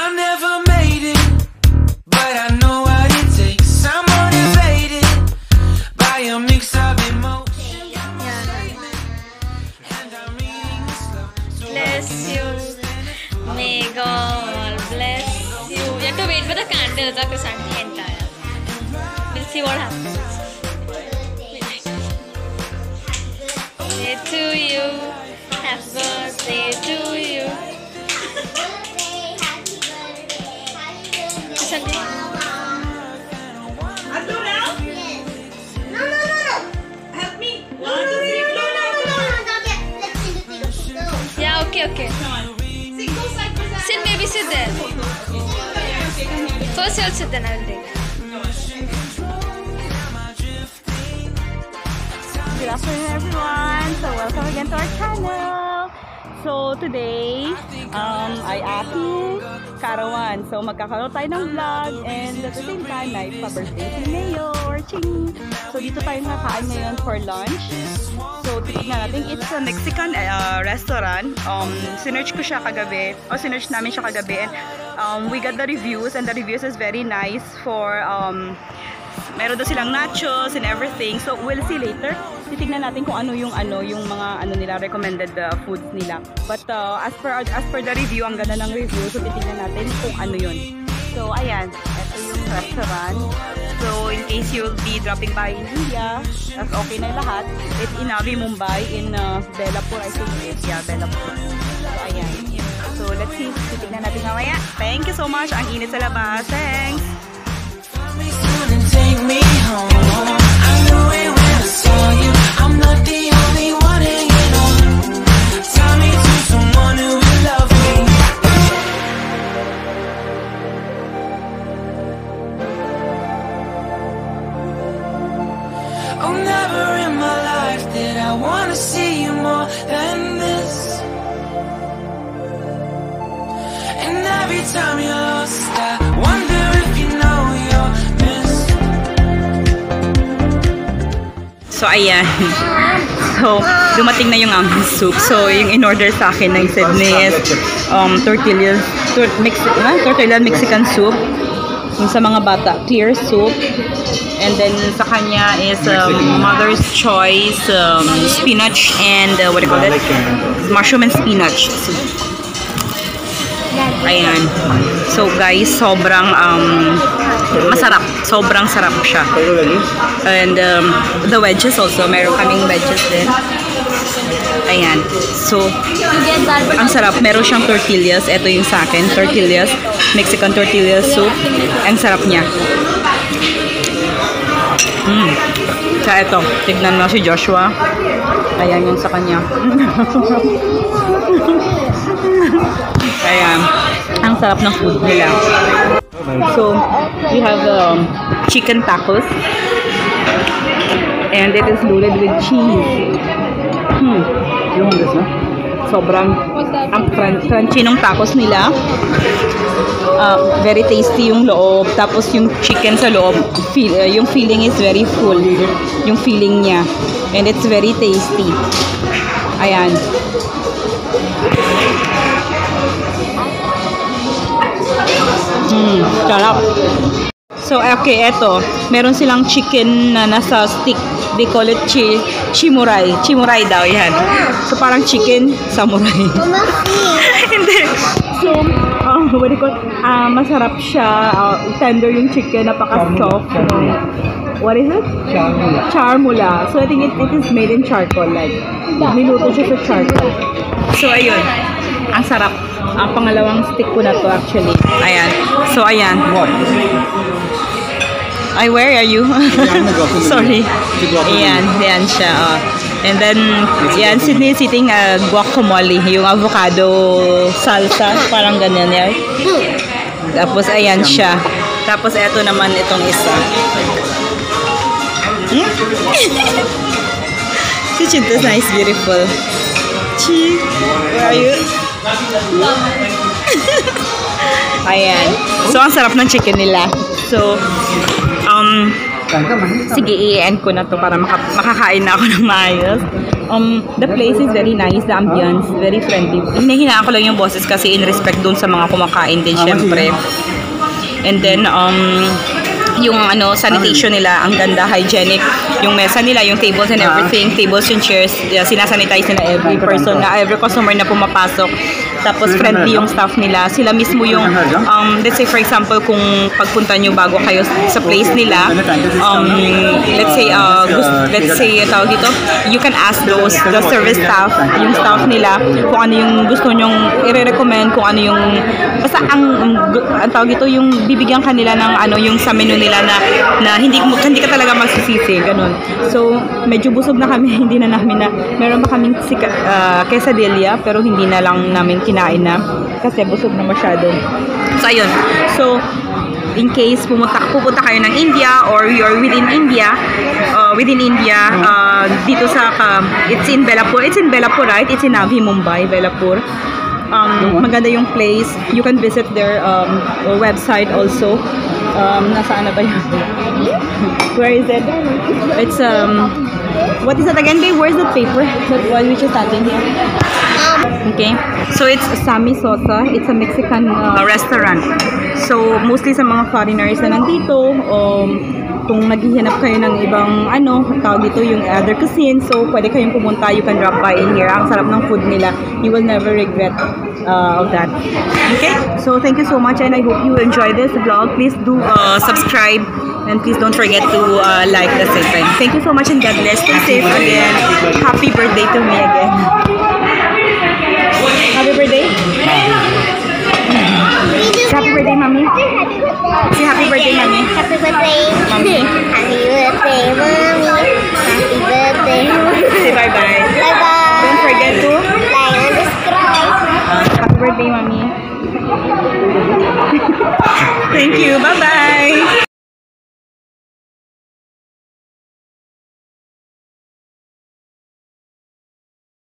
I never made it, but I know what it takes. I'm motivated by a mix of emotion. And I'm reading slow. Bless you. May God bless you. You have to wait for the candles or chrysanthemum entire. We'll see what happens. Birthday to you. Happy birthday to you. Chrysanthemum. I'll do now? Yes. No. Help me. No. Let's see the thing. Yeah, okay. Sit, go side by side. Sit, maybe sit there. First you'll sit, then I'll take. Good afternoon, everyone. So welcome again to our channel. So today, ay aking karawan. So magkakaroon tayo ng vlog and at the same time, may pa-birthday si Mayor. Ching! So dito tayo nakakaan ngayon for lunch. So titignan natin, it's a Mexican restaurant. Sinearch ko siya kagabi, sinearch namin siya kagabi and we got the reviews and the reviews is very nice for meron daw silang nachos and everything. So we'll see later. Titignan natin kung ano yung mga nila recommended foods nila. But as per the review, ang ganda ng review. So titignan natin kung ano yun. So ayan, ito yung restaurant. So in case you'll be dropping by in India, that's okay na lahat. It's in Navi Mumbai, in Belapur, I think it is. Yeah, Belapur. So ayan. So let's see. Titignan natin mamaya. Thank you so much. Ang init sa labas. Thanks! Take me home. I knew it when I saw you. I'm not the only one hanging on. Tie me to someone who will love me. Oh, never in my life did I want to see you more than this. And every time you're lost, I wonder if you know you're missed. So ayan. So dumating na yung aming soup. So yung in-order sa akin ng Sydney is tortilla Mexican soup. Yung sa mga bata, clear soup. And then sa kanya is mother's choice spinach and what do you call it? Mushroom and spinach soup. Ayan. So guys, sobrang masarap. Sobrang sarap siya. And the wedges also. Meron kaming wedges din. Ayan. So, ang sarap. Meron siyang tortillas. Ito yung sa akin. Tortillas. Mexican tortilla soup. Ang sarap niya. Kaya ito. Tignan mo si Joshua. Ayan yung sa kanya. Ayan. Ang sarap ng food nila. So, we have chicken tacos. And it is loaded with cheese. Sobrang ang crunchy ng tacos nila. Very tasty yung loob. Tapos yung chicken sa loob, yung filling is very full. Yung filling niya. And it's very tasty. Ayan. Sarap. So, okay, eto. Meron silang chicken na nasa stick. They call it chimuray. Chimuray daw, yan. So, parang chicken samurai. Hindi. So, what do you call it? Masarap siya. Tender yung chicken. Napaka-soft. What is it? Charmula. Charmula. So, I think it is made in charcoal. Like, niluto siya sa charcoal. So, ayun. Ang sarap. Ang pangalawang stick ko na to actually. Ayan. So, ayan. What? Ay, where are you? Sorry. Ayan. Ayan siya. And then, yan, Sydney is eating guacamole. Yung avocado salsa. Parang ganyan yan. Tapos, ayan siya. Tapos, eto naman itong isa. Si Chinta's nice, beautiful. Chi, where are you? Ayan. So, ang sarap ng chicken nila. So, sige, i-end ko na to para makakain na ako ng maayos. The place is very nice, the ambience, very friendly. Hinahinaan ko lang yung boses kasi in respect dun sa mga kumakain din, syempre. And then, yung sanitation nila, ang ganda, hygienic. Yung mesa nila, yung tables and everything, tables and chairs, sinasanitize nila every person, every customer na pumapasok. Tapos friendly yung staff nila. Sila mismo yung, let's say for example, kung pagpunta nyo bago kayo sa place nila, let's say, tawag dito, you can ask the service staff, yung staff nila, kung ano yung gusto nyong i-recommend, kung ano yung, basta ang tawag dito, yung bibigyan kanila ng yung sa menu nila na hindi ka talaga masisisi, ganun. So, medyo busog na kami, hindi na namin meron pa kaming quesadilla, pero hindi na lang namin kinain na kasi busog na masyado. So, ayun. So, in case pupunta kayo ng India or you're within India, dito sa it's in Belapur. It's in Belapur, right? It's in Navi Mumbai, Belapur. Maganda yung place. You can visit their website also. Nasaan na ba yun? Where is it? It's what is it again, babe? Where's the paper? That one which is starting here. Okay. So it's Sammy Sosa. It's a Mexican restaurant. So mostly sa mga foreigners na nandito, kung naghihinap kayo ng ibang tawag dito yung other cuisine, so pwede kayong pumunta, you can drop by in here. Ang sarap ng food nila. You will never regret of that. Okay? So thank you so much and I hope you enjoy this vlog. Please do subscribe and please don't forget to like the same time. Thank you so much and God bless. Stay safe again. Happy birthday to me again. Happy birthday. Happy birthday, mommy. Say happy birthday, mommy. Happy birthday, Mommy. Happy birthday, mommy. Happy birthday. Say bye-bye. Bye-bye. Don't forget to Like and subscribe. happy birthday, mommy. Thank you. Bye-bye.